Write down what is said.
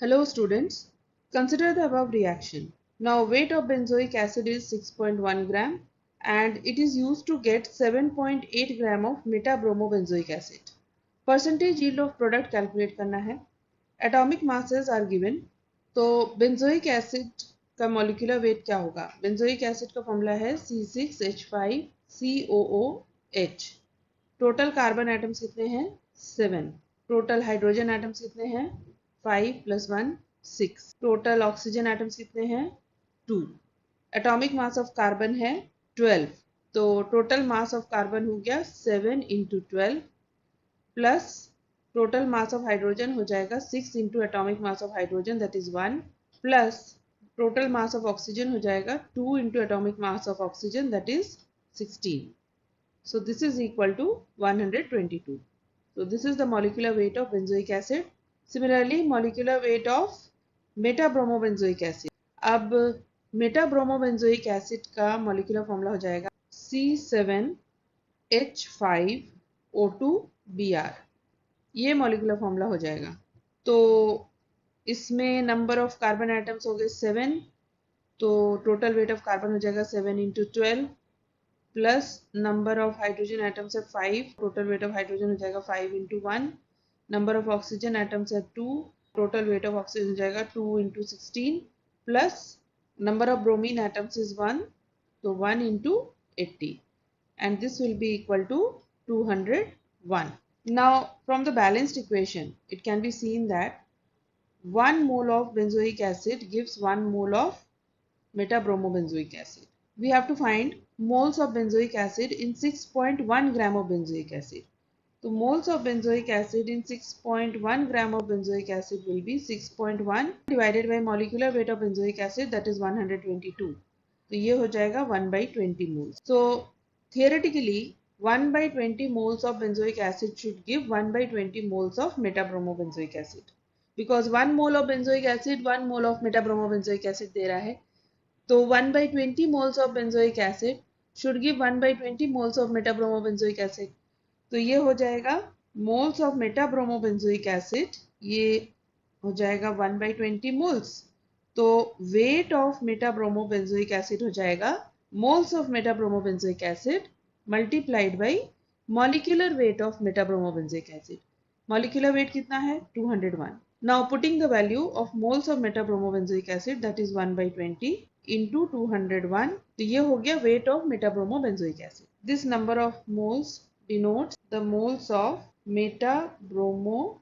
Hello students, consider the above reaction. Now weight of benzoic acid is 6.1 gram and it is used to get 7.8 gram of metabromobenzoic acid. Percentage yield of product calculate करना है. Atomic masses are given. तो benzoic acid का molecular weight क्या होगा? Benzoic acid का formula है C6H5COOH. Total carbon atoms कितने हैं? 7. टोटल हाइड्रोजन एटम्स कितने हैं? 5 + 1 6. टोटल ऑक्सीजन एटम्स कितने हैं? 2. एटॉमिक मास ऑफ कार्बन है 12. तो टोटल मास ऑफ कार्बन हो गया 7 × 12 plus total mass of hydrogen हो जाएगा 6 × atomic mass of hydrogen that is 1 plus total mass of oxygen हो जाएगा 2 × atomic mass of oxygen that is 16. So this is equal to 122. So this is the molecular weight of benzoic acid. Similarly, molecular weight of metabromobenzoic acid. अब metabromobenzoic acid का molecular formula हो जाएगा C7H5O2Br. ये molecular formula हो जाएगा. तो इसमें number of carbon atoms हो गए 7. तो total weight of carbon हो जाएगा 7 × 12 plus number of hydrogen atoms है 5. टोटल वेट ऑफ हाइड्रोजन हो जाएगा 5 × 1. नंबर ऑफ ऑक्सीजन एटम्स है 2. टोटल वेट ऑफ ऑक्सीजन हो जाएगा 2 × 16 plus number of bromine atoms is 1. तो 1 × 80 and this will be equal to 201. Now from the balanced equation it can be seen that 1 mole of benzoic acid gives 1 mole of metabromobenzoic acid. We have to find moles of benzoic acid in 6.1 gram of benzoic acid. So moles of benzoic acid in 6.1 gram of benzoic acid will be 6.1 divided by molecular weight of benzoic acid that is 122. तो ये हो जाएगा 1/20 moles. So theoretically 1/20 moles of benzoic acid should give 1/20 moles of metabromobenzoic acid. Because 1 mole of benzoic acid 1 mole of metabromobenzoic acid दे रहा है. तो 1/20 moles of benzoic acid should give 1/20 moles of metabromobenzoic acid. तो ये हो जाएगा moles of metabromobenzoic acid, ये हो जाएगा 1/20 moles. तो weight of metabromobenzoic acid हो जाएगा moles of metabromobenzoic acid multiplied by molecular weight of metabromobenzoic acid. Molecular weight कितना है? 201. Now putting the value of moles of metabromobenzoic acid that is 1/20 into 201. तो ये हो गया weight of metabromobenzoic acid. This number of moles denotes the moles of metabromobenzoic